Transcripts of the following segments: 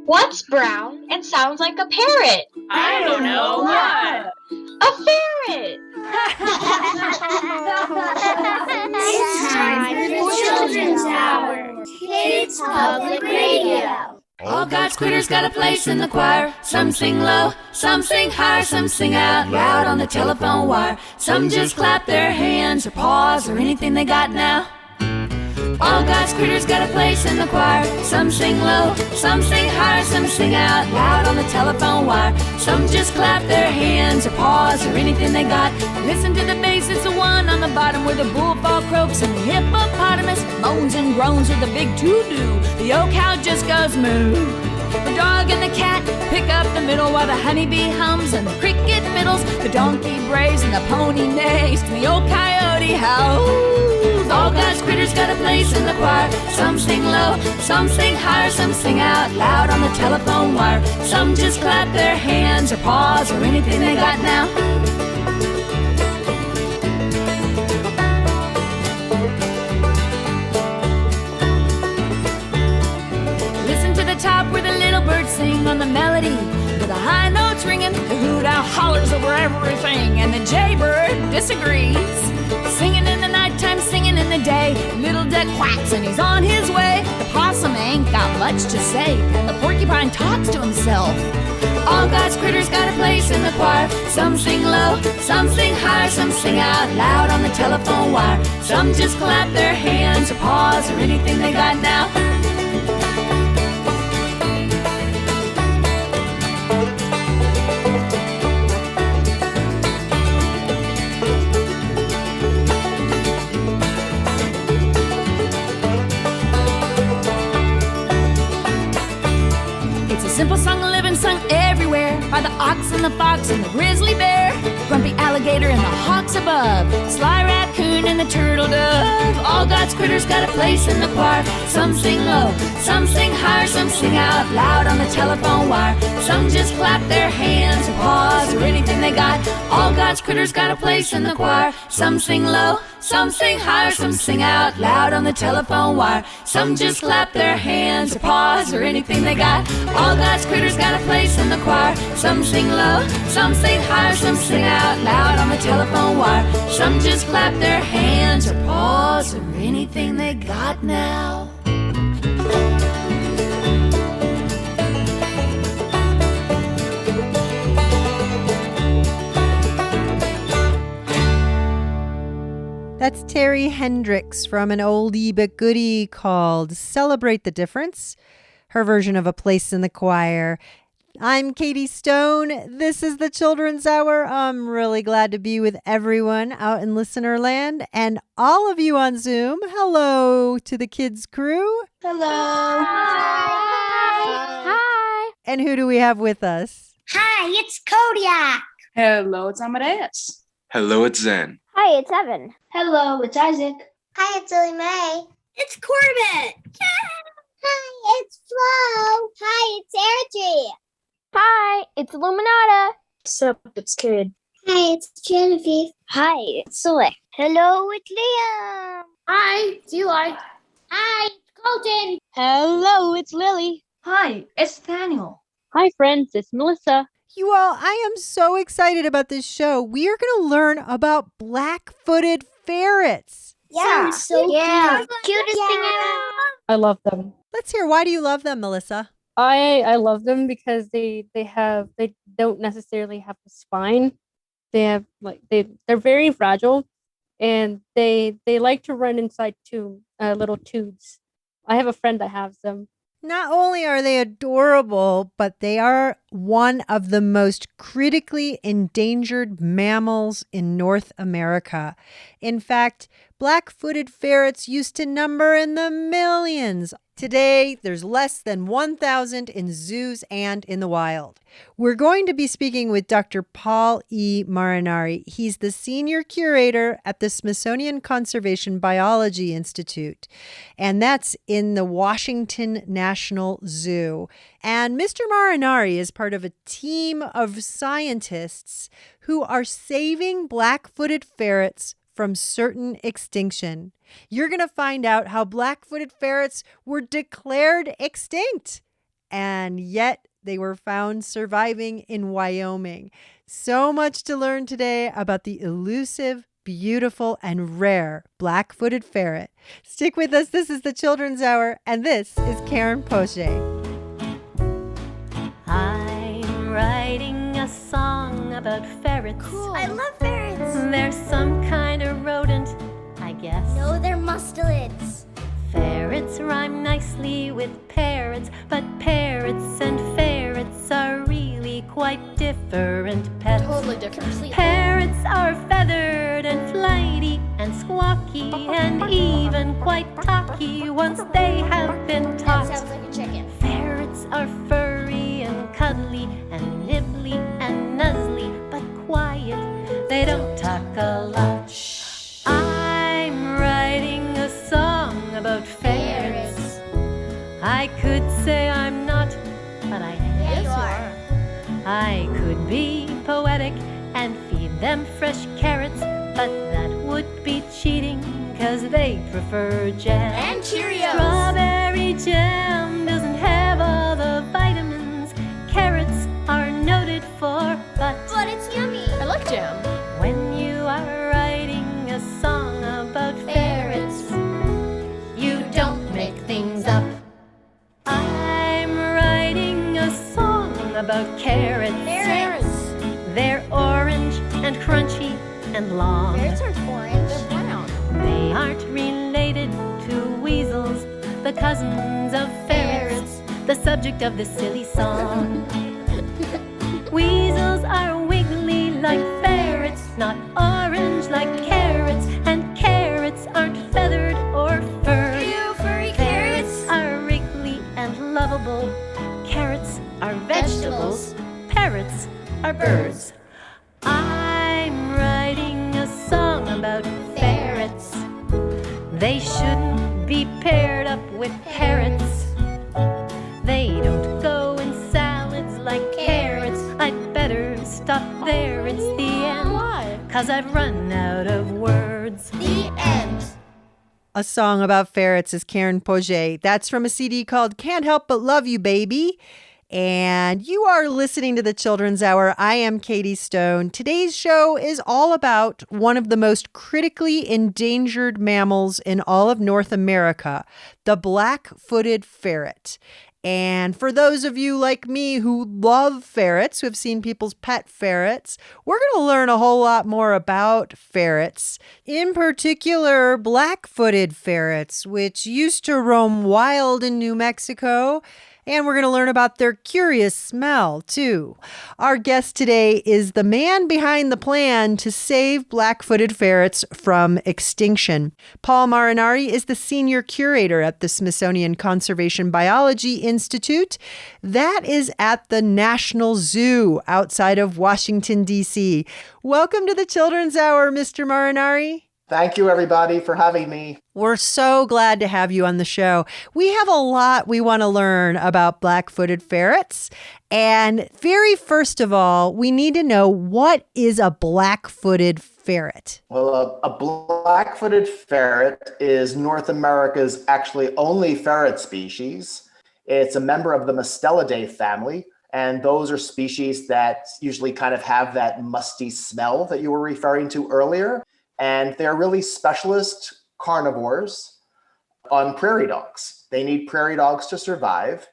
What's brown and sounds like a parrot? I don't know what. A ferret! It's time for the Children's Hour, Kids Public Radio. All God's critters got a place in the choir. Some sing low, some sing high, some sing out loud on the telephone wire. Some just clap their hands or paws or anything they got now. All God's critters got a place in the choir. Some sing low, some sing high, some sing out loud on the telephone wire. Some just clap their hands or paws or anything they got. Listen to the bass, it's the one on the bottom where the bullfrog croaks and the hippopotamus moans and groans with a big to-do. The old cow just goes moo. The dog and the cat pick up the middle while the honeybee hums and the cricket fiddles. The donkey brays and the pony neighs and the old coyote howls. All God's critters got a place in the choir. Some sing low, some sing higher, some sing out loud on the telephone wire. Some just clap their hands or paws or anything they got now. Listen to the top where the little birds sing on the melody, with the high notes ringing, the hoot owl hollers over everything, and the jaybird disagrees. Singing in the nighttime, singing in the day, little duck quacks and he's on his way. The possum ain't got much to say, and the porcupine talks to himself. All God's critters got a place in the choir. Some sing low, some sing higher, some sing out loud on the telephone wire. Some just clap their hands or paws or anything they got now. Simple song living sung everywhere by the ox and the fox and the grizzly bear, grumpy alligator and the hawks above, sly raccoon and the turtle dove. All God's critters got a place in the choir. Some sing low, some sing higher, some sing out loud on the telephone wire. Some just clap their hands or paws or anything they got. All God's critters got a place in the choir. Some sing low, some sing higher, some sing out loud on the telephone wire. Some just clap their hands or paws or anything they got. All God's critters got a place in the choir. Some sing low, some sing higher, some sing out loud on the telephone wire. Some just clap their hands or paws or anything they got now. That's Terry Hendricks from an oldie but goodie called Celebrate the Difference, her version of A Place in the Choir. I'm Katie Stone. This is the Children's Hour. I'm really glad to be with everyone out in listener land and all of you on Zoom. Hello to the kids crew. Hello. Hi. Hi. And who do we have with us? Hi, it's Kodiak. Hello, it's Amadeus. Hello, it's Zen. Hi, it's Evan. Hello, it's Isaac. Hi, it's Lily Mae. It's Corbett. Hi, it's Flo. Hi, it's Airdrie. Hi, it's Illuminata. What's up? It's Kid. Hi, it's Genevieve. Hi, it's Select. Hello, it's Liam. Hi, it's Eli. Hi, it's Colton. Hello, it's Lily. Hi, it's Daniel. Hi, friends. It's Melissa. You all, I am so excited about this show. We are going to learn about black-footed ferrets. Yeah. So cute. Cutest thing ever. I love them. Let's hear, why do you love them, Melissa? I love them because they don't necessarily have a spine. They have they're very fragile, and they like to run inside little tubes. I have a friend that has them. Not only are they adorable, but they are one of the most critically endangered mammals in North America. In fact, black-footed ferrets used to number in the millions. Today, there's less than 1,000 in zoos and in the wild. We're going to be speaking with Dr. Paul E. Marinari. He's the Senior Curator at the Smithsonian Conservation Biology Institute, and that's in the Washington National Zoo. And Mr. Marinari is part of a team of scientists who are saving black-footed ferrets from certain extinction. You're going to find out how black-footed ferrets were declared extinct and yet they were found surviving in Wyoming. So much to learn today about the elusive, beautiful, and rare black-footed ferret. Stick with us. This is the Children's Hour, and this is Karen Poche. I'm writing a song about ferrets. Cool. I love ferrets. They're some kind of rodent, I guess. No, they're mustelids. Ferrets rhyme nicely with parrots, but parrots and ferrets are really quite different pets. Totally different. Completely. Parrots are feathered and flighty and squawky and even quite talky once they have been That taught. sounds like a chicken. Ferrets are furry and cuddly and nibbly and nuzzly, but quiet. They don't talk a lot. I'm writing a song about ferrets. I could say I'm not, but I am. Yeah, you are. I could be poetic and feed them fresh carrots, but that would be cheating, 'cause they prefer jam. And Cheerios. Strawberry jam doesn't have all the vitamins carrots are noted for, but it's yummy. I like jam. when you are writing a song about ferrets, you don't make things up. I'm writing a song about carrots. Ferrets. They're orange and crunchy and long. Ferrets aren't orange. They're brown. They aren't related to weasels, the cousins of ferrets, the subject of this silly song. Weasels are wiggly like ferrets, not orange like carrots, and carrots aren't feathered or furred. Ew, furry Ferrets carrots. are wriggly and lovable. Carrots are vegetables. Parrots are birds. I'm writing a song about ferrets. They shouldn't be paired up with parrots. They don't go in salads like carrots. I'd better stop there. It's the end. Why? 'Cause I've run out of words. The end. A song about ferrets is Karen Poche. That's from a CD called Can't Help But Love You, Baby. And you are listening to the Children's Hour. I am Katie Stone. Today's show is all about one of the most critically endangered mammals in all of North America, the black-footed ferret. And for those of you like me who love ferrets, who have seen people's pet ferrets, we're going to learn a whole lot more about ferrets, in particular black-footed ferrets, which used to roam wild in New Mexico. And we're going to learn about their curious smell, too. Our guest today is the man behind the plan to save black-footed ferrets from extinction. Paul Marinari is the Senior Curator at the Smithsonian Conservation Biology Institute. That is at the National Zoo outside of Washington, D.C. Welcome to the Children's Hour, Mr. Marinari. Thank you, everybody, for having me. We're so glad to have you on the show. We have a lot we want to learn about black-footed ferrets. And very first of all, we need to know, what is a black-footed ferret? Well, a black-footed ferret is North America's actually only ferret species. It's a member of the Mustelidae family. And those are species that usually kind of have that musty smell that you were referring to earlier. And they're really specialist carnivores on prairie dogs. They need prairie dogs to survive.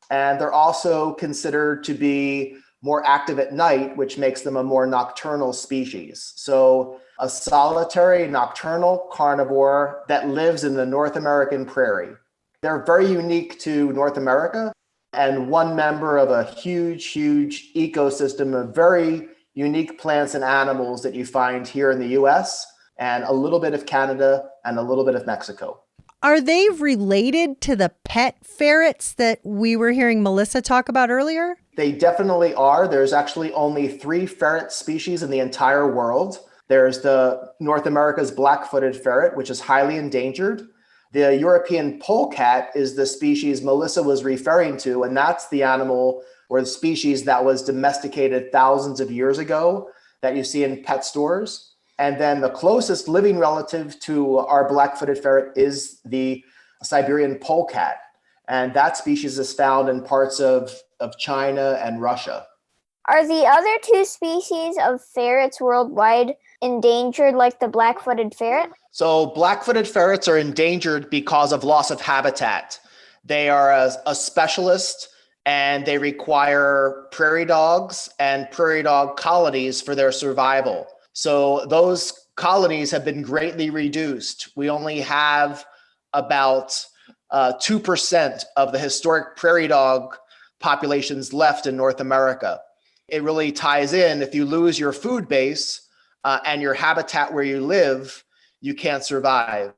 And they're also considered to be more active at night, which makes them a more nocturnal species. So a solitary nocturnal carnivore that lives in the North American prairie. They're very unique to North America and one member of a huge ecosystem of very unique plants and animals that you find here in the US, and a little bit of Canada and a little bit of Mexico. Are they related to the pet ferrets that we were hearing Melissa talk about earlier? They definitely are. There's actually only 3 ferret species in the entire world. There's the North America's black-footed ferret, which is highly endangered. The European polecat is the species Melissa was referring to, and that's the animal or the species that was domesticated thousands of years ago that you see in pet stores. And then the closest living relative to our black-footed ferret is the Siberian polecat. And that species is found in parts of China and Russia. Are the other two species of ferrets worldwide endangered like the black-footed ferret? So black-footed ferrets are endangered because of loss of habitat. They are a specialist, and they require prairie dogs and prairie dog colonies for their survival. So those colonies have been greatly reduced. We only have about 2% of the historic prairie dog populations left in North America. It really ties in. If you lose your food base and your habitat where you live, you can't survive.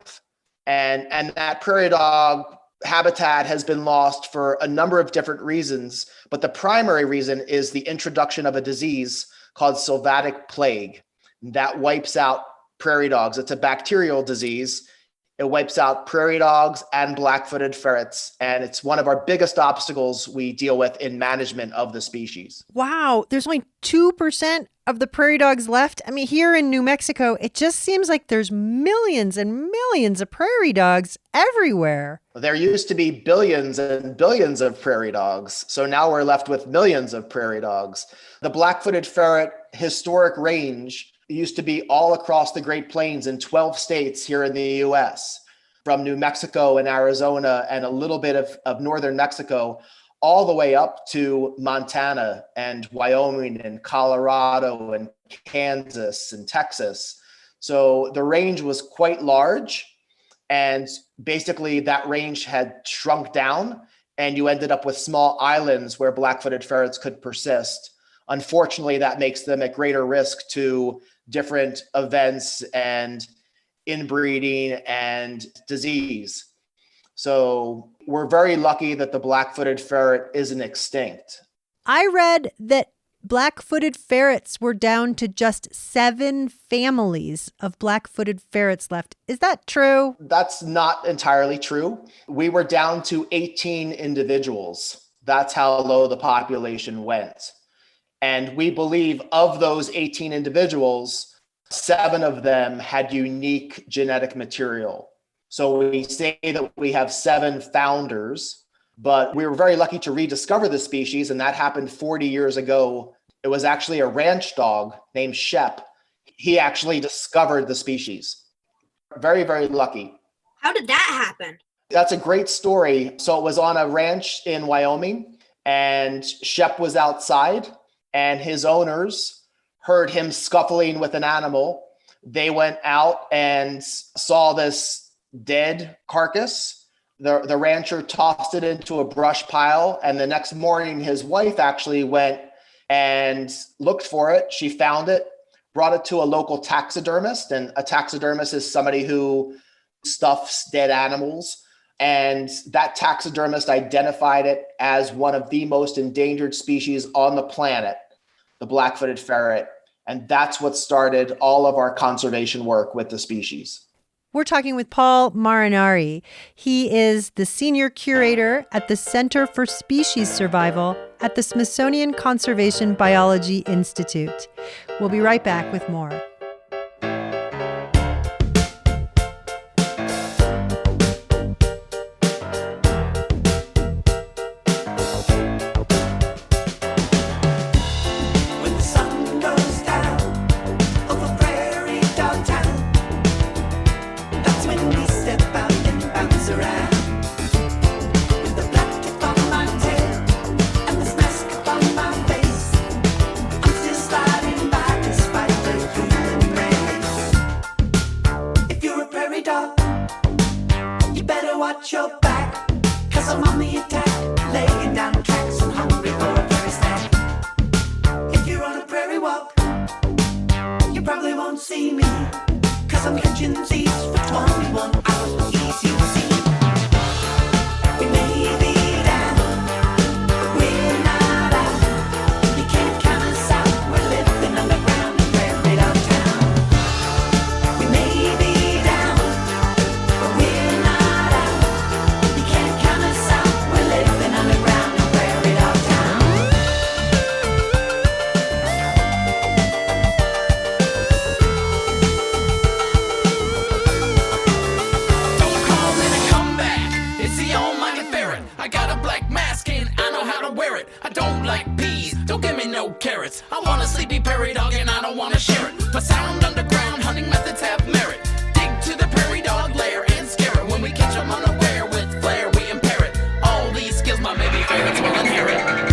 And that prairie dog habitat has been lost for a number of different reasons, but the primary reason is the introduction of a disease called sylvatic plague that wipes out prairie dogs. It's a bacterial disease. It wipes out prairie dogs and black-footed ferrets, and it's one of our biggest obstacles we deal with in management of the species. Wow, there's only 2% of the prairie dogs left. I mean, here in New Mexico, it just seems like there's millions and millions of prairie dogs everywhere. There used to be billions and billions of prairie dogs, so now we're left with millions of prairie dogs. The black-footed ferret historic range used to be all across the Great Plains in 12 states here in the US, from New Mexico and Arizona and a little bit of northern Mexico, all the way up to Montana and Wyoming and Colorado and Kansas and Texas. So the range was quite large, and basically that range had shrunk down, and you ended up with small islands where black-footed ferrets could persist. Unfortunately, that makes them at greater risk to different events and inbreeding and disease. So we're very lucky that the black-footed ferret isn't extinct. I read that black-footed ferrets were down to just 7 families of black-footed ferrets left. Is that true? That's not entirely true. We were down to 18 individuals. That's how low the population went. And we believe of those 18 individuals, 7 of them had unique genetic material. So we say that we have 7 founders, but we were very lucky to rediscover the species, and that happened 40 years ago. It was actually a ranch dog named Shep. He actually discovered the species. Very, very lucky. How did that happen? That's a great story. So it was on a ranch in Wyoming, and Shep was outside, and his owners heard him scuffling with an animal. They went out and saw this dead carcass. The rancher tossed it into a brush pile, and the next morning his wife actually went and looked for it. She found it, brought it to a local taxidermist, and a taxidermist is somebody who stuffs dead animals. And that taxidermist identified it as one of the most endangered species on the planet, the black-footed ferret. And that's what started all of our conservation work with the species. We're talking with Paul Marinari. He is the Senior Curator at the Center for Species Survival at the Smithsonian Conservation Biology Institute. We'll be right back with more. baby prairie dog and I don't wanna share it. But sound underground hunting methods have merit. Dig to the prairie dog lair and scare it. When we catch them unaware with flair, we impair it. All these skills my baby ferrets will inherit.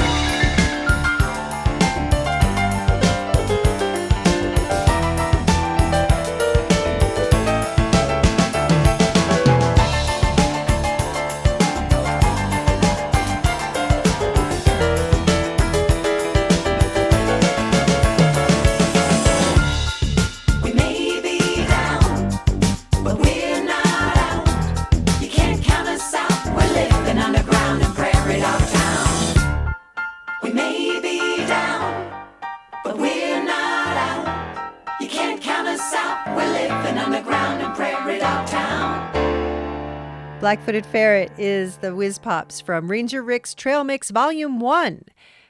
Black-footed ferret is the Whiz Pops from Ranger Rick's Trail Mix Volume 1.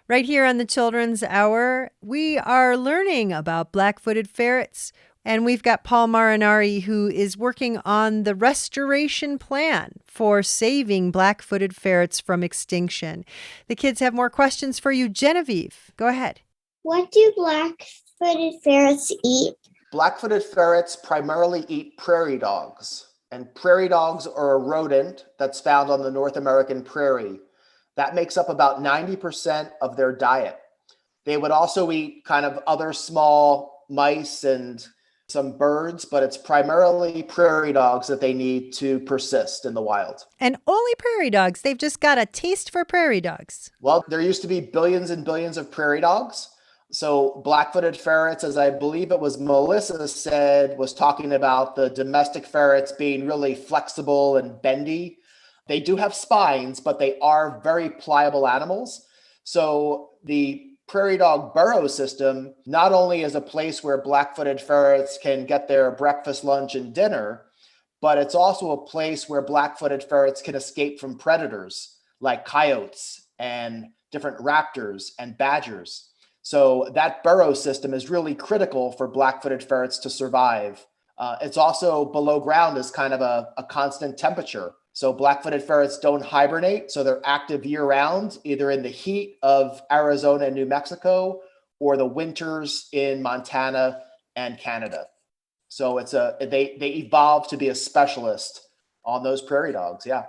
Right here on the Children's Hour, we are learning about black-footed ferrets. And we've got Paul Marinari, who is working on the restoration plan for saving black-footed ferrets from extinction. The kids have more questions for you. Genevieve, go ahead. What do black-footed ferrets eat? Black-footed ferrets primarily eat prairie dogs. And prairie dogs are a rodent that's found on the North American prairie. That makes up about 90% of their diet. They would also eat kind of other small mice and some birds, but it's primarily prairie dogs that they need to persist in the wild. And only prairie dogs. They've just got a taste for prairie dogs. Well, there used to be billions and billions of prairie dogs. So black-footed ferrets, as I believe it was Melissa said, was talking about the domestic ferrets being really flexible and bendy. They do have spines, but they are very pliable animals. So the prairie dog burrow system not only is a place where black-footed ferrets can get their breakfast, lunch, and dinner, but it's also a place where black-footed ferrets can escape from predators like coyotes and different raptors and badgers. So that burrow system is really critical for black-footed ferrets to survive. It's also below ground is kind of a constant temperature. So black-footed ferrets don't hibernate, so they're active year-round, either in the heat of Arizona and New Mexico or the winters in Montana and Canada. So they evolved to be a specialist on those prairie dogs, yeah.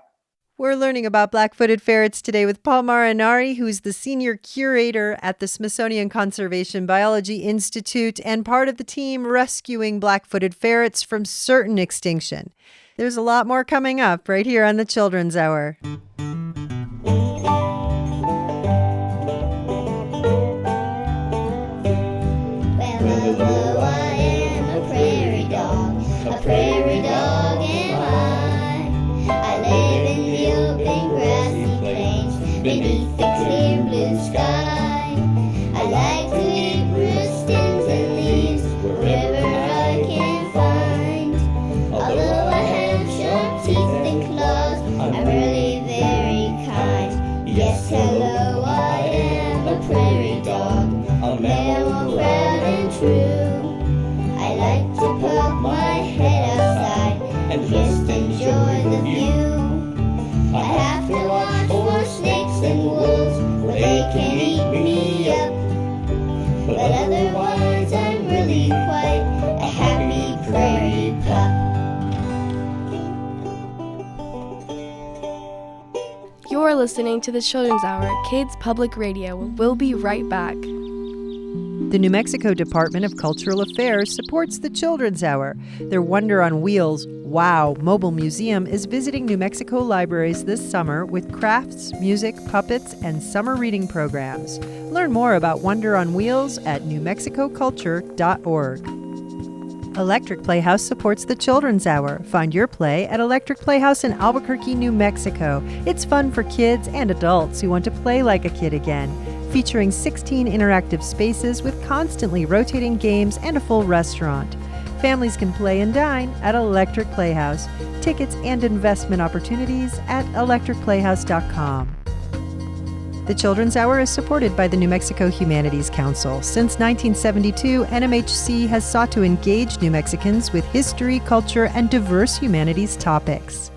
We're learning about black-footed ferrets today with Paul Marinari, who's the Senior Curator at the Smithsonian Conservation Biology Institute and part of the team rescuing black-footed ferrets from certain extinction. There's a lot more coming up right here on the Children's Hour. Well, I am a prairie dog am I live in the open grassy plains beneath the clear blue sky. I like to eat root stems and leaves wherever I can find. Although I have sharp teeth and claws, I'm really very kind. Yes, hello, I am a prairie dog, a mammal proud and true. I like to poke my head outside and just enjoy the view. I have to watch for snakes and wolves, for they can eat me up. But otherwise I'm really quite a happy prairie pup. You're listening to the Children's Hour at Kids Public Radio. We'll be right back. The New Mexico Department of Cultural Affairs supports the Children's Hour. Their Wonder on Wheels, WOW Mobile Museum is visiting New Mexico libraries this summer with crafts, music, puppets, and summer reading programs. Learn more about Wonder on Wheels at newmexicoculture.org. Electric Playhouse supports the Children's Hour. Find your play at Electric Playhouse in Albuquerque, New Mexico. It's fun for kids and adults who want to play like a kid again. Featuring 16 interactive spaces with constantly rotating games and a full restaurant. Families can play and dine at Electric Playhouse. Tickets and investment opportunities at electricplayhouse.com. The Children's Hour is supported by the New Mexico Humanities Council. Since 1972, NMHC has sought to engage New Mexicans with history, culture, and diverse humanities topics.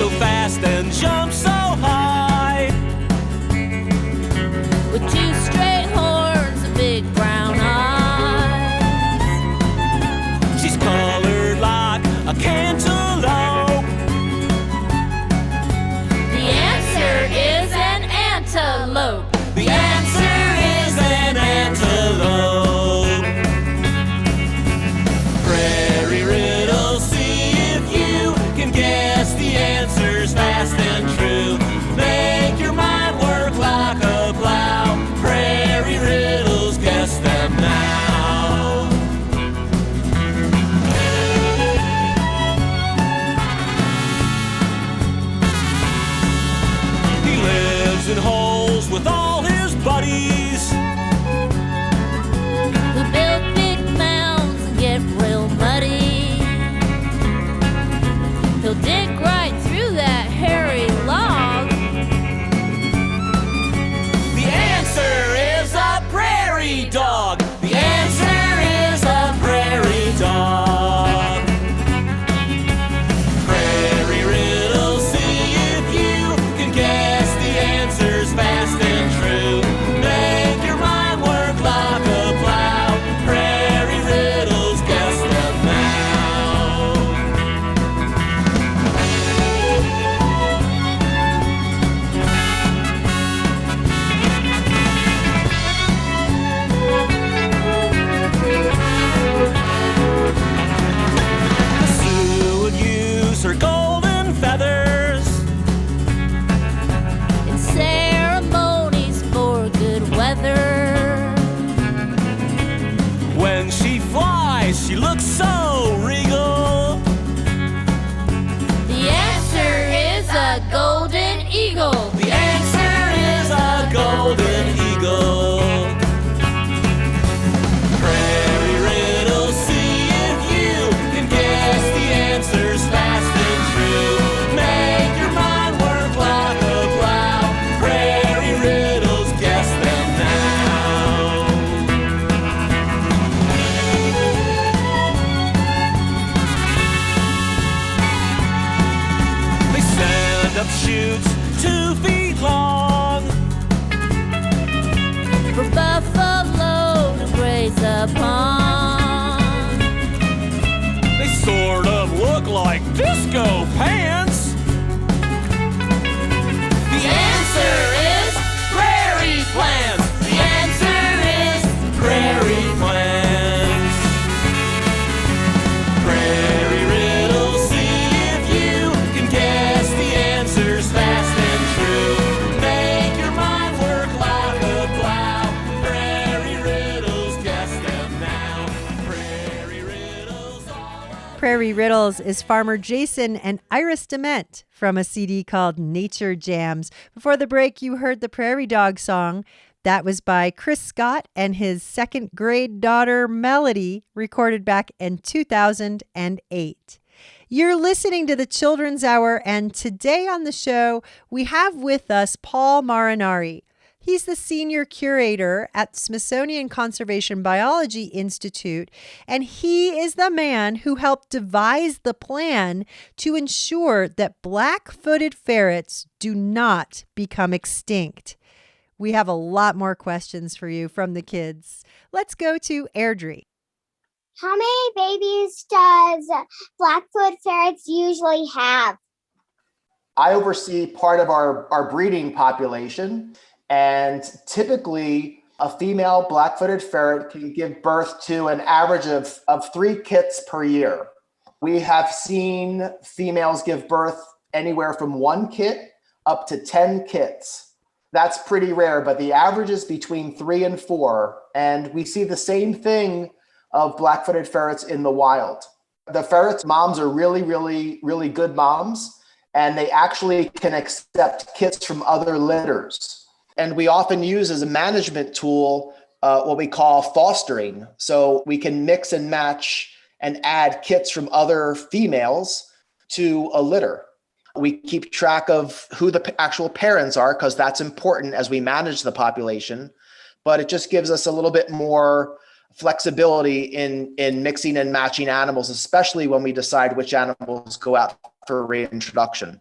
so fast and jump so high. With two straight horns and big brown eyes. She's colored like a cantaloupe. The answer is an antelope. The answer is an antelope. Prairie riddles, see if you can guess the answers fast and true. Make your mind work like a plow. Prairie riddles, guess them now. He lives in holes with all his buddies. Who build big mounds and get real muddy. He'll dig right through that hairy log. The answer is a prairie dog. The answer is a prairie dog. Prairie riddles, see if you can guess the answers fast and true. Make your mind work like a plow. Prairie riddles, guess them now. Sue would use her golden feathers. In ceremonies for good weather. When she flies, she looks so regal. The answer is a golden eagle. The answer is a golden eagle. Prairie riddles, see if you can guess the answers fast and true. Make your mind work like a plow. Prairie riddles, guess them now. They send up shoots 2 feet long. For buffalo to graze upon. They sort of look like disco pants. The answer is prairie plants. The answer is prairie plants. Prairie riddles, see if you can guess the answers fast and true. Make your mind work like a plow. Prairie riddles, guess them now. Prairie riddles all around. Prairie Riddles is Farmer Jason and Iris Dement from a CD called Nature Jams. Before the break, you heard the Prairie Dog song. That was by Chris Scott and his second grade daughter, Melody, recorded back in 2008. You're listening to the Children's Hour, and today on the show, we have with us Paul Marinari. He's the Senior Curator at Smithsonian Conservation Biology Institute, and he is the man who helped devise the plan to ensure that black-footed ferrets do not become extinct. We have a lot more questions for you from the kids. Let's go to Airdrie. How many babies does Blackfoot ferrets usually have? I oversee part of our breeding population, and typically a female black-footed ferret can give birth to an average of 3 kits per year. We have seen females give birth anywhere from 1 kit up to 10 kits. That's pretty rare, but the average is between 3 and 4, and we see the same thing of black-footed ferrets in the wild. The ferrets' moms are really, really, really good moms, and they actually can accept kits from other litters. And we often use as a management tool what we call fostering. So we can mix and match and add kits from other females to a litter. We keep track of who the actual parents are because that's important as we manage the population. But it just gives us a little bit more flexibility in mixing and matching animals, especially when we decide which animals go out for reintroduction.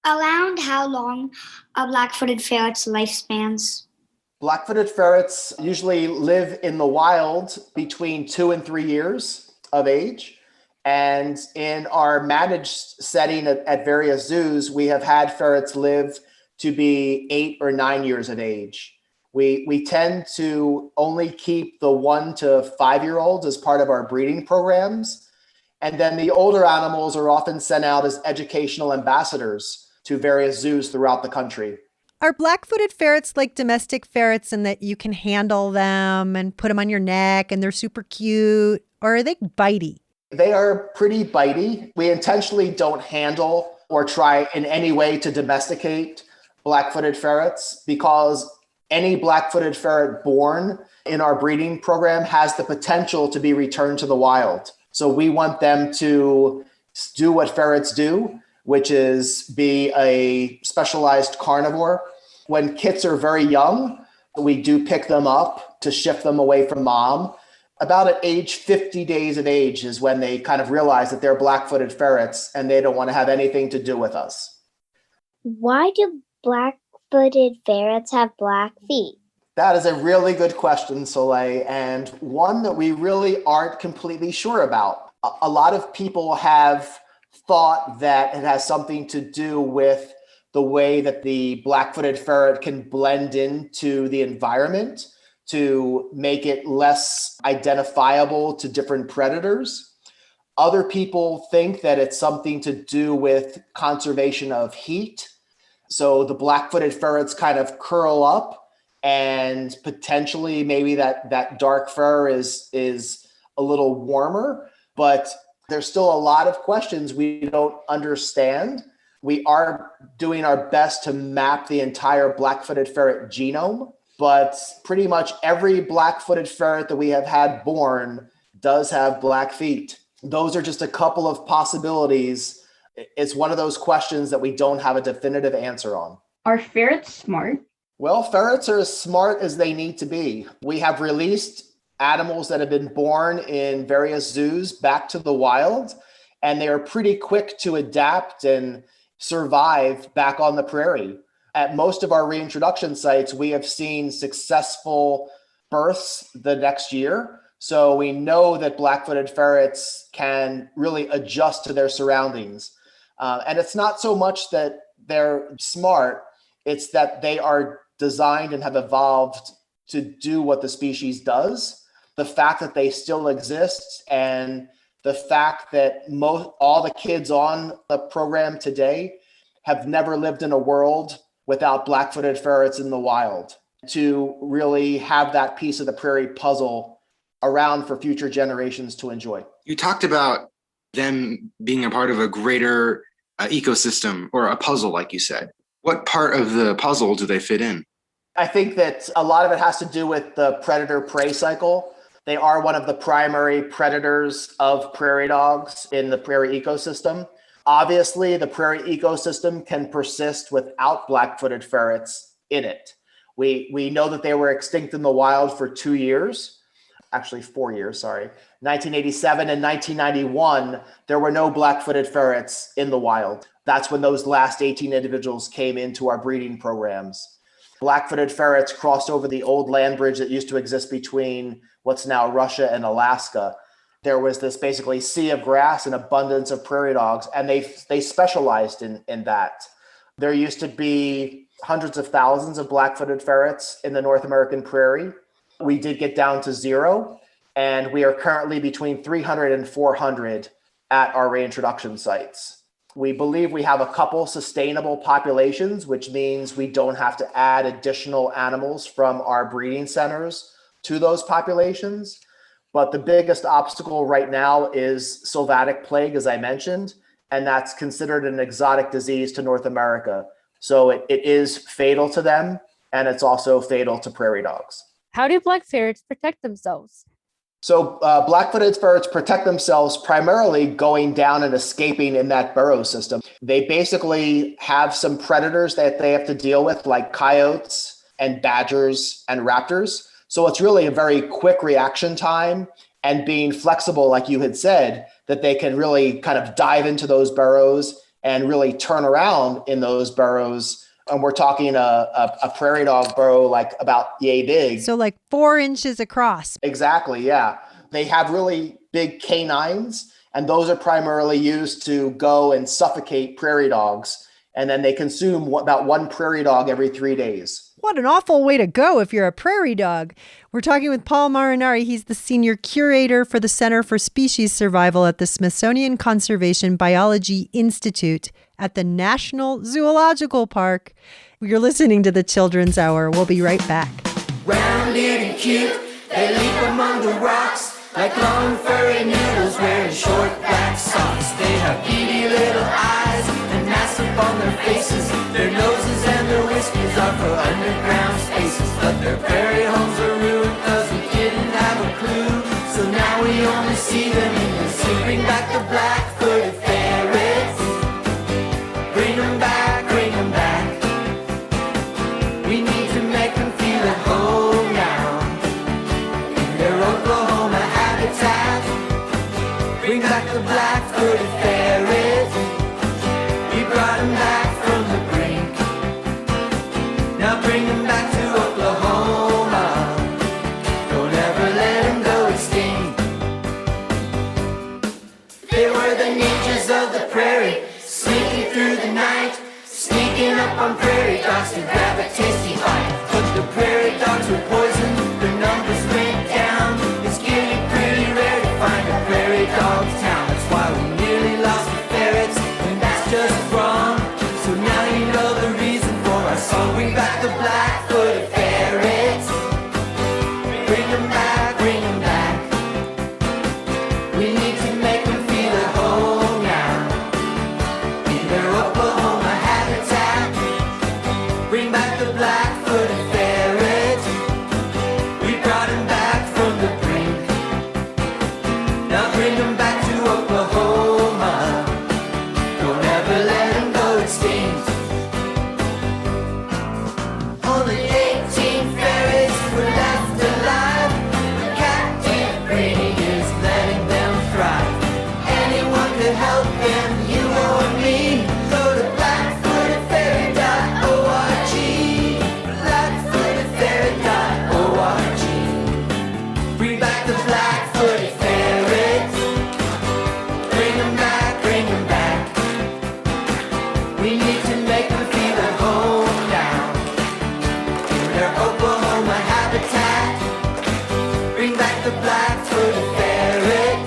Around how long are black-footed ferrets' lifespans? Black-footed ferrets usually live in the wild between 2 and 3 years of age. And in our managed setting at various zoos, we have had ferrets live to be 8 or 9 years of age. We tend to only keep the 1 to 5-year-olds as part of our breeding programs. And then the older animals are often sent out as educational ambassadors to various zoos throughout the country. Are black-footed ferrets like domestic ferrets in that you can handle them and put them on your neck and they're super cute? Or are they bitey? They are pretty bitey. We intentionally don't handle or try in any way to domesticate black-footed ferrets because any black-footed ferret born in our breeding program has the potential to be returned to the wild. So we want them to do what ferrets do, which is be a specialized carnivore. When kits are very young, we do pick them up to shift them away from mom. About at age 50 days of age is when they kind of realize that they're black-footed ferrets and they don't want to have anything to do with us. Why do black-footed ferrets have black feet? That is a really good question, Soleil, and one that we really aren't completely sure about. A lot of people have thought that it has something to do with the way that the black-footed ferret can blend into the environment to make it less identifiable to different predators. Other people think that it's something to do with conservation of heat. So the black-footed ferrets kind of curl up and potentially maybe that dark fur is a little warmer, but there's still a lot of questions we don't understand. We are doing our best to map the entire black-footed ferret genome, but pretty much every black-footed ferret that we have had born does have black feet. Those are just a couple of possibilities. It's one of those questions that we don't have a definitive answer on. Are ferrets smart? Well, ferrets are as smart as they need to be. We have released animals that have been born in various zoos back to the wild, and they are pretty quick to adapt and survive back on the prairie. At most of our reintroduction sites, we have seen successful births the next year. So we know that black-footed ferrets can really adjust to their surroundings. And it's not so much that they're smart, it's that they are designed and have evolved to do what the species does. The fact that they still exist and the fact that all the kids on the program today have never lived in a world without black-footed ferrets in the wild, to really have that piece of the prairie puzzle around for future generations to enjoy. You talked about them being a part of a greater ecosystem or a puzzle, like you said. What part of the puzzle do they fit in? I think that a lot of it has to do with the predator-prey cycle. They are one of the primary predators of prairie dogs in the prairie ecosystem. Obviously, the prairie ecosystem can persist without black-footed ferrets in it. We know that they were extinct in the wild for 2 years, actually 4 years, sorry. 1987 and 1991, there were no black-footed ferrets in the wild. That's when those last 18 individuals came into our breeding programs. Black-footed ferrets crossed over the old land bridge that used to exist between what's now Russia and Alaska. There was this basically sea of grass and abundance of prairie dogs, and they specialized in that. There used to be hundreds of thousands of black-footed ferrets in the North American prairie. We did get down to 0, and we are currently between 300 and 400 at our reintroduction sites. We believe we have a couple sustainable populations, which means we don't have to add additional animals from our breeding centers to those populations. But the biggest obstacle right now is sylvatic plague, as I mentioned, and that's considered an exotic disease to North America. So it is fatal to them, and it's also fatal to prairie dogs. How do black ferrets protect themselves? So black-footed ferrets protect themselves primarily going down and escaping in that burrow system. They basically have some predators that they have to deal with, like coyotes and badgers and raptors. So it's really a very quick reaction time and being flexible, like you had said, that they can really kind of dive into those burrows and really turn around in those burrows. And we're talking a prairie dog burrow like about yay big. So like 4 inches across. Exactly, yeah. They have really big canines, and those are primarily used to go and suffocate prairie dogs. And then they consume about 1 prairie dog every 3 days. What an awful way to go if you're a prairie dog. We're talking with Paul Marinari. He's the Senior Curator for the Center for Species Survival at the Smithsonian Conservation Biology Institute at the National Zoological Park. You're listening to the Children's Hour. We'll be right back. Rounded and cute, they leap among the rocks like long furry noodles wearing short black socks. They have beady little eyes and masks upon their faces. Their noses and their whiskers are for underground spaces. But their prairie homes are ruined cause we didn't have a clue. So now we only see them in the zoo. Bring back the black-footed ferrets. Bring them back, bring them back. We need to make them feel at home now in their Oklahoma habitat. Bring back the black-footed ferret. We brought them back from the brink. Now bring them back to Oklahoma. Don't ever let them go extinct. They were the ninjas of the prairie, sneaking through the night, sneaking up on prairie dogs to grab a tasty bite. But the prairie dogs were poisoned, their numbers went down. It's getting pretty rare to find a prairie dog's town. That's why we nearly lost the ferrets, and that's just wrong. So now you know the reason for our song. Bring back the black-footed ferrets. Bring them back, bring them back. We need to make them feel at home now in their Oklahoma habitat. Bring back the black-footed ferret. We brought him back from the brink. Now bring him back to Oklahoma. Don't ever let him go extinct. Only 18 ferrets were left alive. Captive breeding is letting them thrive. Anyone could help them, you or me. Go to blackfootedferret.org. Blackfootedferret.org. Bring back the black-footed ferrets. Bring them back, bring them back. We need to make them feel at home now in their Oklahoma habitat. Bring back the black-footed ferret.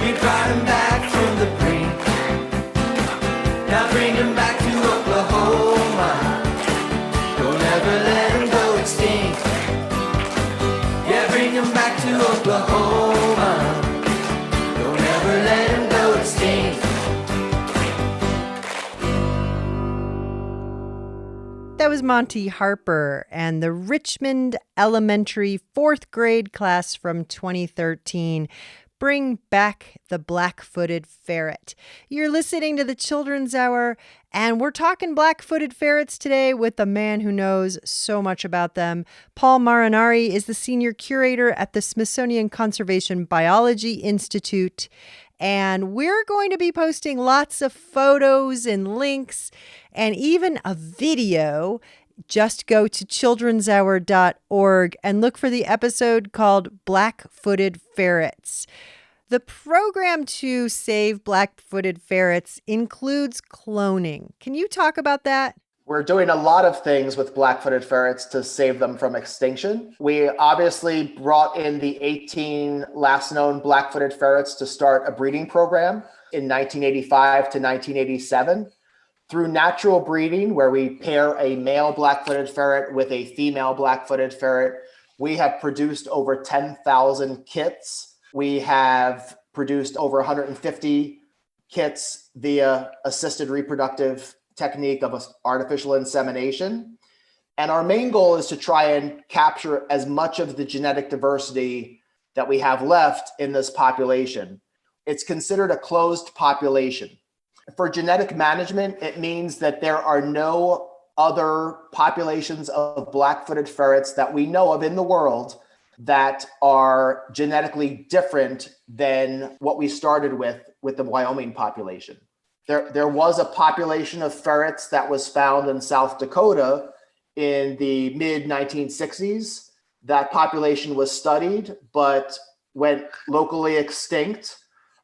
We brought him back from the brink. Now bring him back to Oklahoma. Don't ever let him go extinct. Yeah, bring him back to Oklahoma. Don't ever let him go extinct. That was Monty Harper and the Richmond Elementary 4th grade class from 2013. Bring back the black-footed ferret. You're listening to the Children's Hour, and we're talking black-footed ferrets today with a man who knows so much about them. Paul Marinari is the Senior Curator at the Smithsonian Conservation Biology Institute, and we're going to be posting lots of photos and links and even a video. Just go to childrenshour.org and look for the episode called Black-Footed Ferrets. The program to save black-footed ferrets includes cloning. Can you talk about that? We're doing a lot of things with black-footed ferrets to save them from extinction. We obviously brought in the 18 last known black-footed ferrets to start a breeding program in 1985 to 1987. Through natural breeding, where we pair a male black-footed ferret with a female black-footed ferret, we have produced over 10,000 kits. We have produced over 150 kits via assisted reproductive technique of artificial insemination. And our main goal is to try and capture as much of the genetic diversity that we have left in this population. It's considered a closed population. For genetic management, it means that there are no other populations of black-footed ferrets that we know of in the world that are genetically different than what we started with the Wyoming population. There was a population of ferrets that was found in South Dakota in the mid 1960s. That population was studied, but went locally extinct.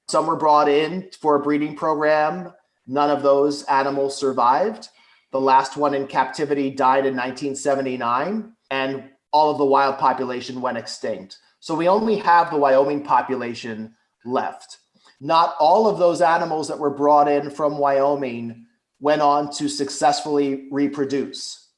Some were brought in for a breeding program. None of those animals survived. The last one in captivity died in 1979, and all of the wild population went extinct. So we only have the Wyoming population left. Not all of those animals that were brought in from Wyoming went on to successfully reproduce.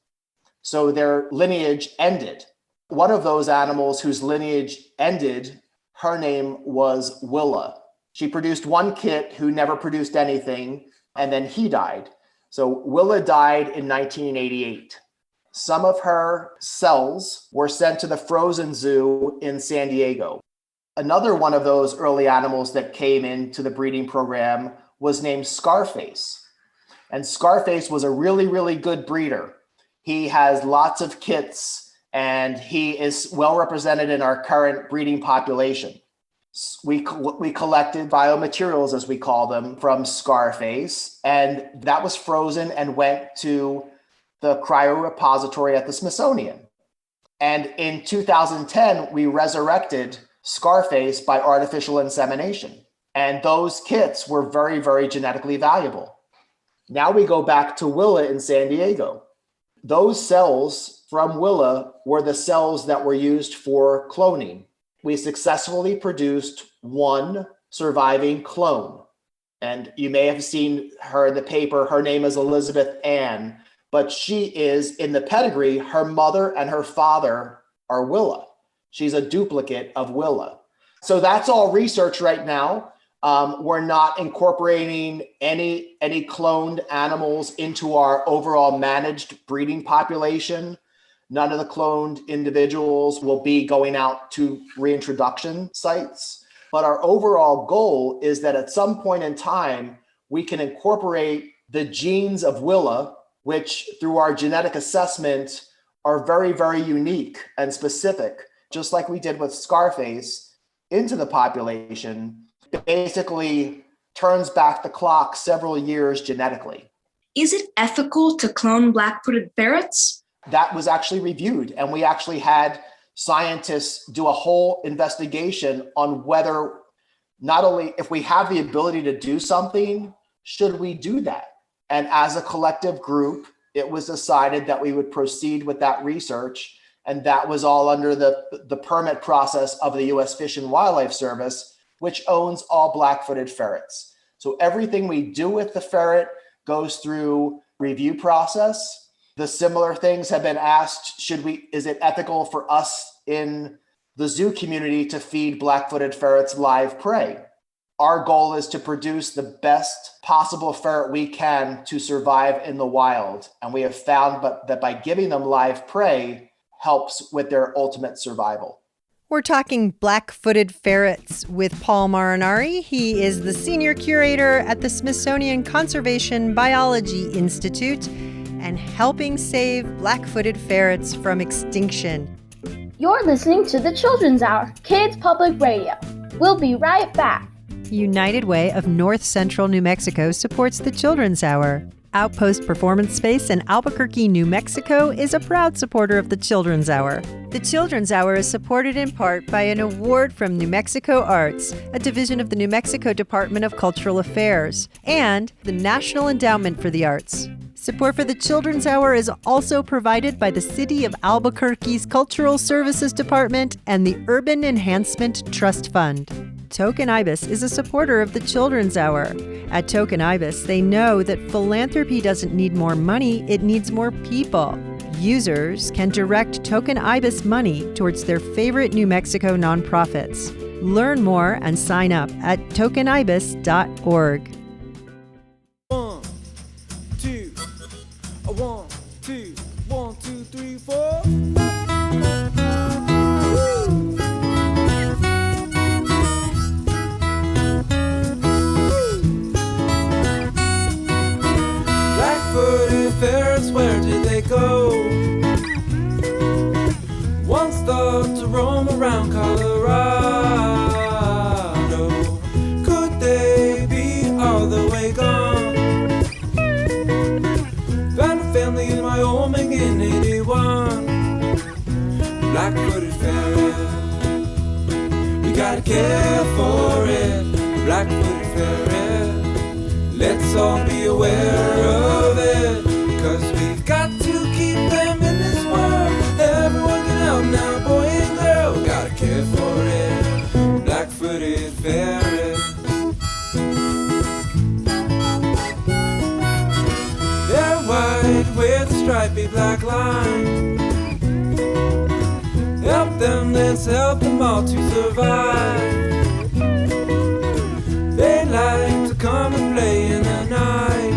So their lineage ended. One of those animals whose lineage ended, her name was Willa. She produced one kit who never produced anything, and then he died. So Willa died in 1988. Some of her cells were sent to the frozen zoo in San Diego. Another one of those early animals that came into the breeding program was named Scarface. And Scarface was a really, really good breeder. He has lots of kits, and he is well represented in our current breeding population. We collected biomaterials, as we call them, from Scarface, and that was frozen and went to the cryorepository at the Smithsonian. And in 2010, we resurrected Scarface by artificial insemination. And those kits were very, very genetically valuable. Now we go back to Willa in San Diego. Those cells from Willa were the cells that were used for cloning. We successfully produced one surviving clone. And you may have seen her in the paper. Her name is Elizabeth Ann, but she is, in the pedigree, her mother and her father are Willa. She's a duplicate of Willa. So that's all research right now. We're not incorporating any cloned animals into our overall managed breeding population. None of the cloned individuals will be going out to reintroduction sites. But our overall goal is that at some point in time, we can incorporate the genes of Willa, which through our genetic assessment are very, very unique and specific, just like we did with Scarface, into the population. Basically turns back the clock several years genetically. Is it ethical to clone black-footed ferrets? That was actually reviewed, and we actually had scientists do a whole investigation on whether, not only if we have the ability to do something, should we do that? And as a collective group, it was decided that we would proceed with that research, and that was all under the permit process of the U.S. Fish and Wildlife Service, which owns all black-footed ferrets. So everything we do with the ferret goes through review process. The similar things have been asked, is it ethical for us in the zoo community to feed black-footed ferrets live prey? Our goal is to produce the best possible ferret we can to survive in the wild. And we have found that by giving them live prey helps with their ultimate survival. We're talking black-footed ferrets with Paul Marinari. He is the Senior Curator at the Smithsonian Conservation Biology Institute and helping save black-footed ferrets from extinction. You're listening to the Children's Hour, Kids Public Radio. We'll be right back. United Way of North Central New Mexico supports the Children's Hour. Outpost Performance Space in Albuquerque, New Mexico is a proud supporter of the Children's Hour. The Children's Hour is supported in part by an award from New Mexico Arts, a division of the New Mexico Department of Cultural Affairs, and the National Endowment for the Arts. Support for the Children's Hour is also provided by the City of Albuquerque's Cultural Services Department and the Urban Enhancement Trust Fund. Token Ibis is a supporter of the Children's Hour. At Token Ibis, they know that philanthropy doesn't need more money, it needs more people. Users can direct Token Ibis money towards their favorite New Mexico nonprofits. Learn more and sign up at tokenibis.org. 1, 2, 1, 2, 1, 2, 3, 4. Black-footed ferrets, where did they go? Once thought to roam around Colorado. Could they be all the way gone? care for it. Black-footed ferret, let's all be aware of it, 'cause we've got to keep them in this world. Everyone can help now, boy and girl, gotta care for it. Black-footed ferret. They're white with a stripy black line. Help them, let's help them all to survive. They like to come and play in the night.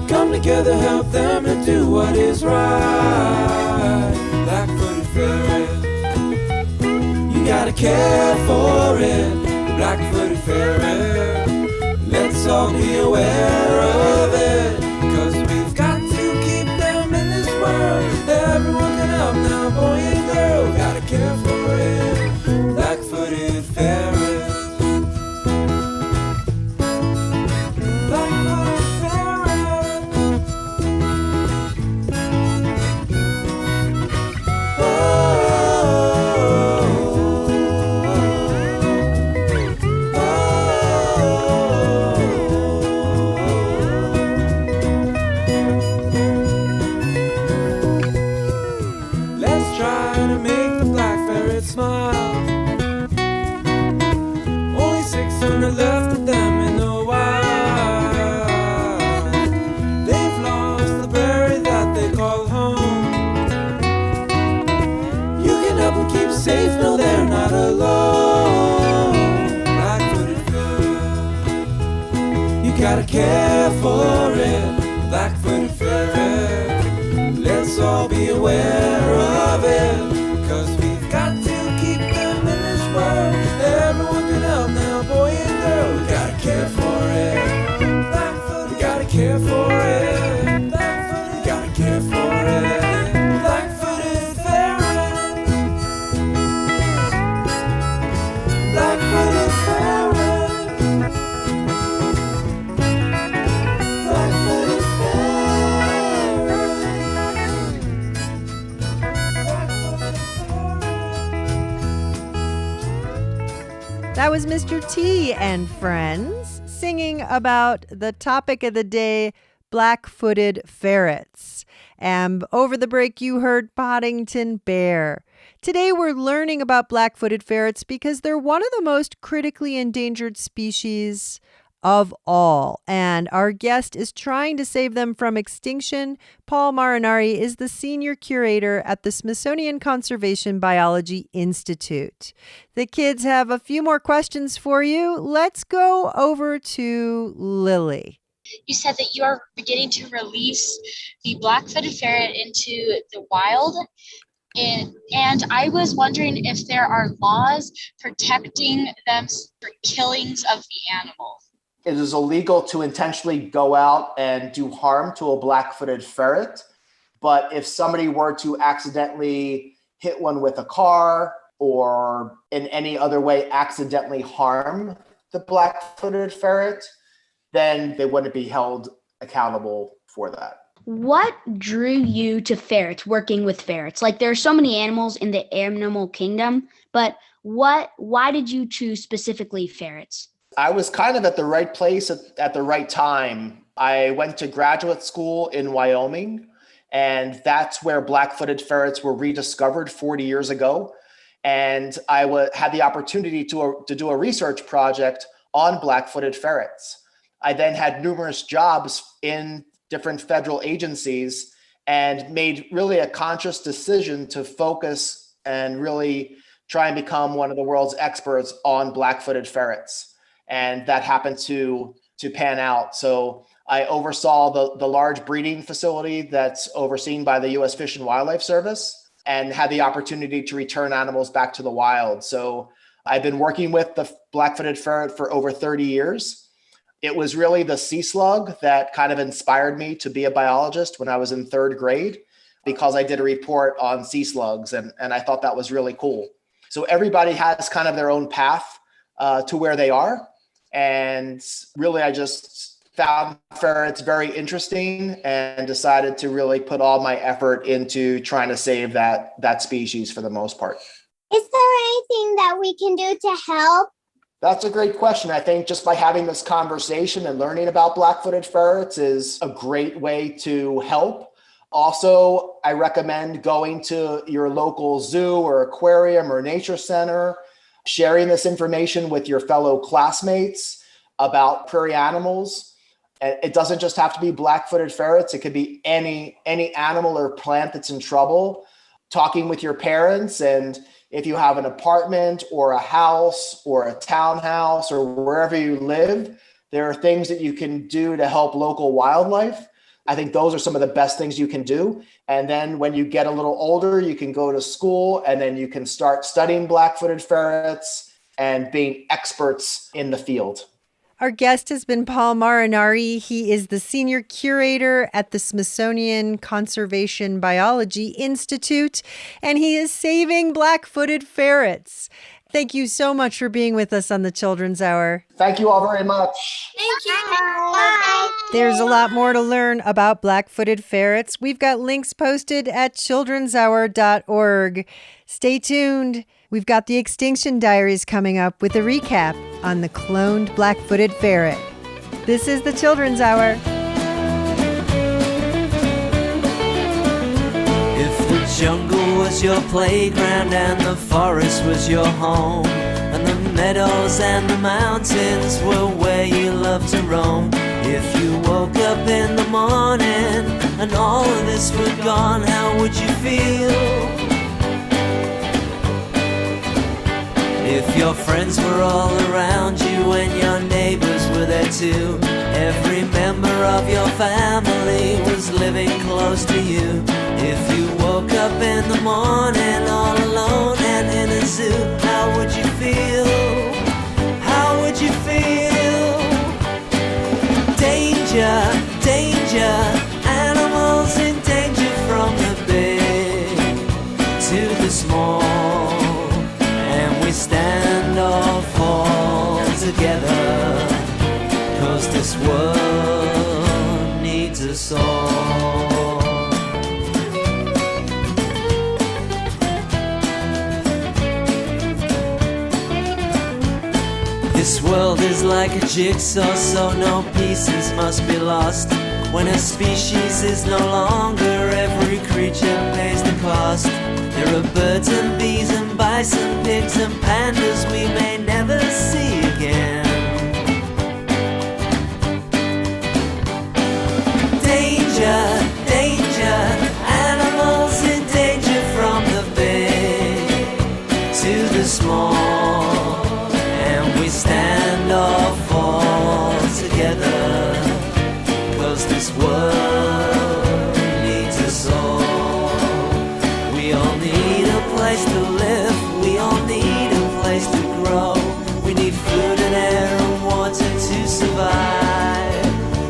Come together, help them to do what is right. Black-footed ferret, you gotta care for it. Black-footed ferret, let's all be aware of it, 'cause we've got to keep them in this world. Everyone can help now, boy and girl, gotta care for it. Black-footed ferret. Black-footed ferret. Oh, let's try to make the black ferret smile. Only 600 left of them in the wild. They've lost the prairie that they call home. You can help them keep safe, no, they're not alone. Black-footed ferret, you gotta care for it. Black-footed ferret, let's all be aware of it, 'cause we've got to keep them in this world. Everyone can help now, boy and girl, we gotta care for it. Black-footed, we gotta care for it. Black-footed, we gotta care for it. Black-footed ferret. Black-footed ferret. Black-footed That was Mr. T and friends singing about the topic of the day, black-footed ferrets. And over the break, you heard Poddington Bear. Today, we're learning about black-footed ferrets because they're one of the most critically endangered species of all. And our guest is trying to save them from extinction. Paul Marinari is the Senior Curator at the Smithsonian Conservation Biology Institute. The kids have a few more questions for you. Let's go over to Lily. You said that you are beginning to release the black-footed ferret into the wild. And I was wondering if there are laws protecting them for killings of the animal. It is illegal to intentionally go out and do harm to a black-footed ferret. But if somebody were to accidentally hit one with a car or in any other way accidentally harm the black-footed ferret, then they wouldn't be held accountable for that. What drew you to ferrets, working with ferrets? Like, there are so many animals in the animal kingdom, but why did you choose specifically ferrets? I was kind of at the right place at the right time. I went to graduate school in Wyoming, and that's where black-footed ferrets were rediscovered 40 years ago. And I had the opportunity to do a research project on black-footed ferrets. I then had numerous jobs in different federal agencies and made really a conscious decision to focus and really try and become one of the world's experts on black-footed ferrets. And that happened to pan out. So I oversaw the large breeding facility that's overseen by the U.S. Fish and Wildlife Service and had the opportunity to return animals back to the wild. So I've been working with the black-footed ferret for over 30 years. It was really the sea slug that kind of inspired me to be a biologist when I was in third grade, because I did a report on sea slugs and I thought that was really cool. So everybody has kind of their own path to where they are. And really, I just found ferrets very interesting and decided to really put all my effort into trying to save that species for the most part. Is there anything that we can do to help? That's a great question. I think just by having this conversation and learning about black-footed ferrets is a great way to help. Also, I recommend going to your local zoo or aquarium or nature center, sharing this information with your fellow classmates about prairie animals. And it doesn't just have to be black-footed ferrets. It could be any animal or plant that's in trouble. Talking with your parents, and if you have an apartment or a house or a townhouse or wherever you live, there are things that you can do to help local wildlife. I think those are some of the best things you can do. And then when you get a little older, you can go to school and then you can start studying black-footed ferrets and being experts in the field. Our guest has been Paul Marinari. He is the Senior Curator at the Smithsonian Conservation Biology Institute, and he is saving black-footed ferrets. Thank you so much for being with us on the Children's Hour. Thank you all very much. Thank you. Bye. There's a lot more to learn about black-footed ferrets. We've got links posted at childrenshour.org. Stay tuned. We've got the Extinction Diaries coming up with a recap on the cloned black-footed ferret. This is the Children's Hour. If the jungle was your playground and the forest was your home, and the meadows and the mountains were where you loved to roam, if you woke up in the morning and all of this were gone, how would you feel? If your friends were all around you and your neighbors were there too, every member of your family was living close to you. If you woke up in the morning all alone and in a zoo, how would you feel? How would you feel? Danger, danger, animals in danger from the big to the small. We stand or fall together, 'cause this world needs us all. This world is like a jigsaw, so no pieces must be lost. When a species is no longer, every creature pays the cost. There are birds and bees and bison, pigs and pandas we may never see again. Danger, danger, animals in danger from the big to the small. And we stand or fall together, 'cause this world needs us all. We all need a place to live, we all need a place to grow. We need food and air and water to survive,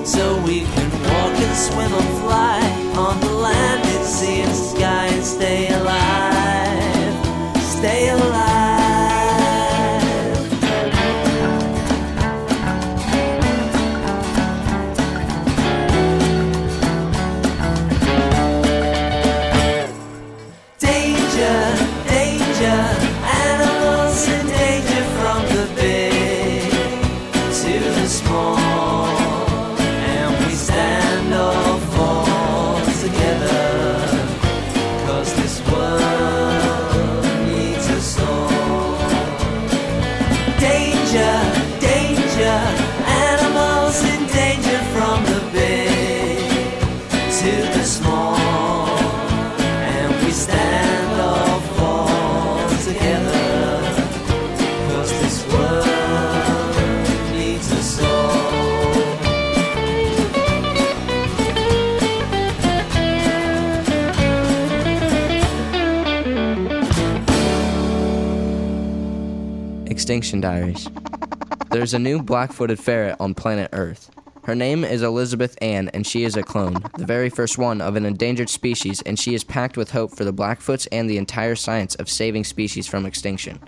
so we can walk and swim and fly on the land and sea and sky and stay alive, stay alive. Animals in danger from the big to the small, and we stand or fall together, 'cause this world needs us all. Danger, danger, animals in danger from the big to the small, and we stand or fall together, 'cause this world needs us all. Extinction Diaries. There's a new black-footed ferret on planet Earth. Her name is Elizabeth Ann, and she is a clone, the very first one of an endangered species, and she is packed with hope for the Blackfoots and the entire science of saving species from extinction.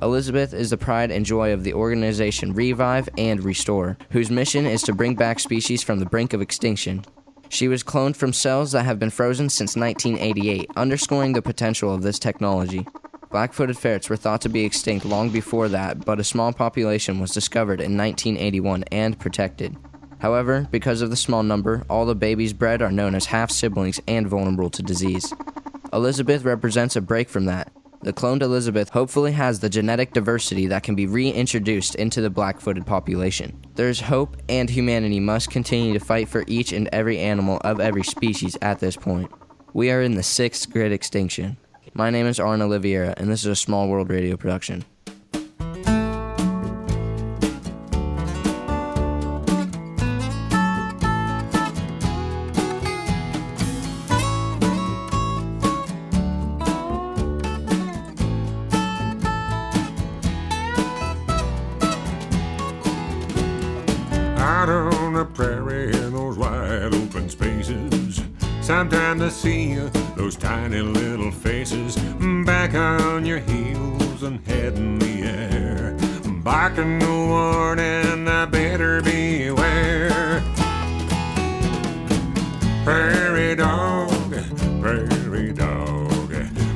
Elizabeth is the pride and joy of the organization Revive and Restore, whose mission is to bring back species from the brink of extinction. She was cloned from cells that have been frozen since 1988, underscoring the potential of this technology. Black-footed ferrets were thought to be extinct long before that, but a small population was discovered in 1981 and protected. However, because of the small number, all the babies bred are known as half-siblings and vulnerable to disease. Elizabeth represents a break from that. The cloned Elizabeth hopefully has the genetic diversity that can be reintroduced into the black-footed population. There's hope, and humanity must continue to fight for each and every animal of every species at this point. We are in the 6th great extinction. My name is Arna Oliveira, and this is a Small World Radio production. Out on the prairie in those wide open spaces, sometimes I see those tiny little faces back on your heels and head in the air, barking no warning, I better beware. Prairie dog,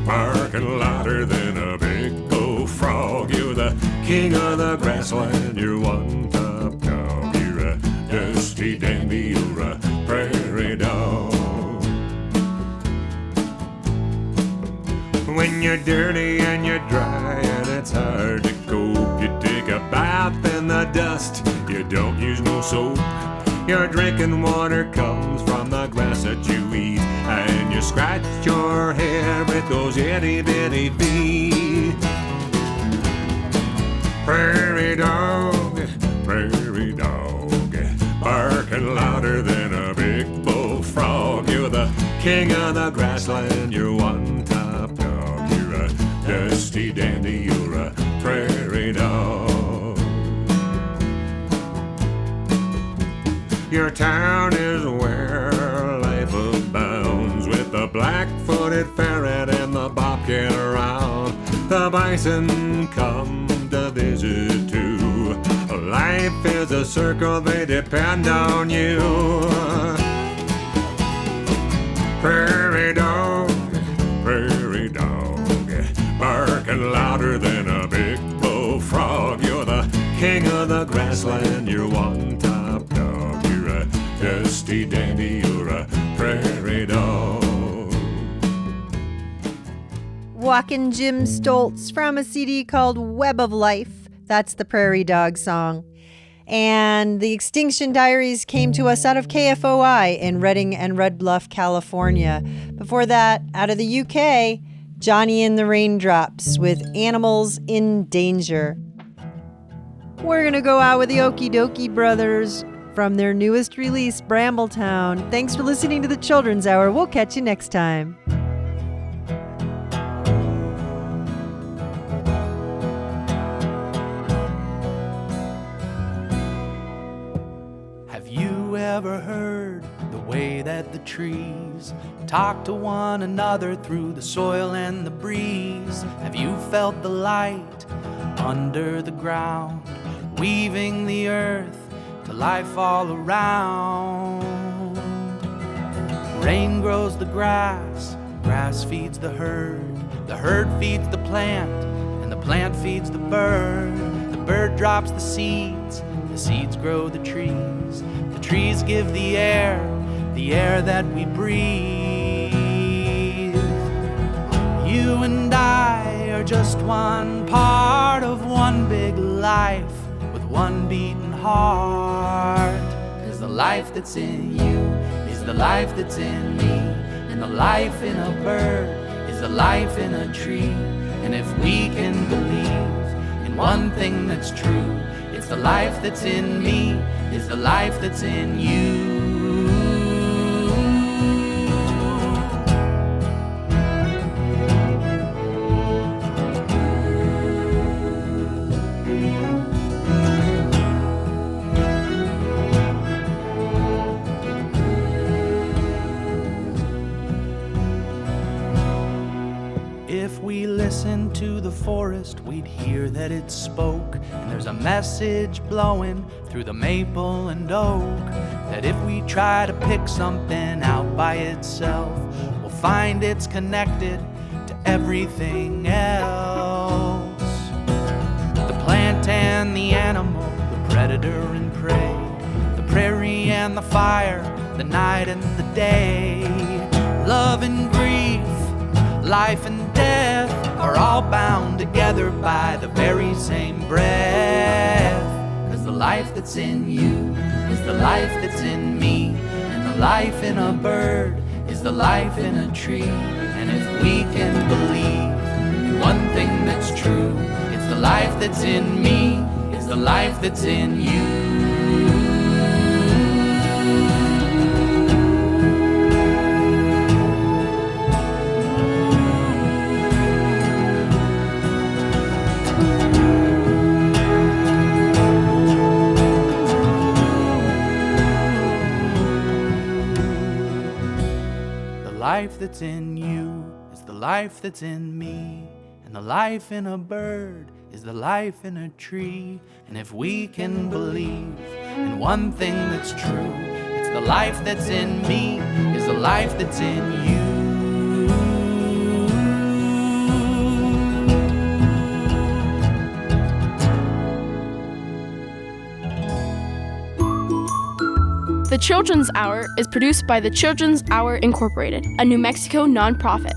barking louder than a big bullfrog. You're the king of the grassland, you're one top dog. You're a dusty dandy, you're a prairie dog. When you're dirty and you're dry and it's hard to cope, you take a bath in the dust, you don't use no soap. Your drinking water comes from the grass that you eat, and you scratch your hair with those itty bitty feet. Prairie dog, barking louder than a big bullfrog. You're the king of the grassland, you're one top dog. You're a dusty dandy, you're a prairie dog. Your town is where life abounds, with the black-footed ferret and the bobcat around. The bison come to visit too. Life is a circle, they depend on you. Prairie dog, barking louder than a big bullfrog. You're the king of the grassland, you're one top dog. You're a dusty dandy, you're a prairie dog. Walkin' Jim Stoltz from a CD called Web of Life. That's the Prairie Dog song. And the Extinction Diaries came to us out of KFOI in Redding and Red Bluff, California. Before that, out of the UK, Johnny and the Raindrops with Animals in Danger. We're going to go out with the Okie Dokie Brothers from their newest release, Brambletown. Thanks for listening to the Children's Hour. We'll catch you next time. Ever heard the way that the trees talk to one another through the soil and the breeze? Have you felt the light under the ground, weaving the earth to life all around? Rain grows the grass, grass feeds the herd feeds the plant, and the plant feeds the bird drops the seeds grow the trees give the air that we breathe. You and I are just one part of one big life with one beating heart. 'Cause the life that's in you is the life that's in me, and the life in a bird is the life in a tree. And if we can believe in one thing that's true, it's the life that's in me is the life that's in you. If we listened to the forest, we'd hear that it spoke, and there's a message blowing through the maple and oak, that if we try to pick something out by itself, we'll find it's connected to everything else. The plant and the animal, the predator and prey, the prairie and the fire, the night and the day. Love and grief, life and death are all bound together by the very same breath. 'Cause the life that's in you is the life that's in me, and the life in a bird is the life in a tree. And if we can believe in one thing that's true, it's the life that's in me, it's the life that's in you. The life that's in you is the life that's in me, and the life in a bird is the life in a tree. And if we can believe in one thing that's true, it's the life that's in me is the life that's in you. The Children's Hour is produced by the Children's Hour Incorporated, a New Mexico nonprofit.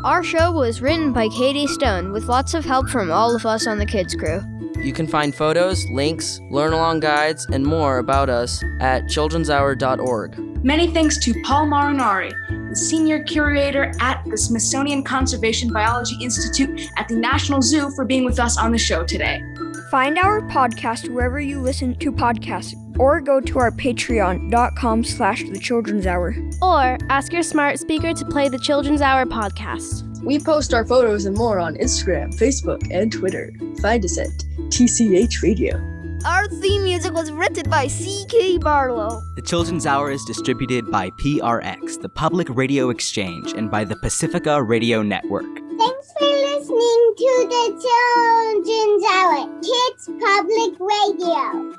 Our show was written by Katie Stone with lots of help from all of us on the kids crew. You can find photos, links, learn-along guides, and more about us at childrenshour.org. Many thanks to Paul Marinari, the Senior Curator at the Smithsonian Conservation Biology Institute at the National Zoo, for being with us on the show today. Find our podcast wherever you listen to podcasts, or go to our patreon.com/The Children's Hour. Or ask your smart speaker to play the Children's Hour podcast. We post our photos and more on Instagram, Facebook, and Twitter. Find us at TCH Radio. Our theme music was written by C.K. Barlow. The Children's Hour is distributed by PRX, the Public Radio Exchange, and by the Pacifica Radio Network. Thanks for listening to the Children's Hour, Kids Public Radio.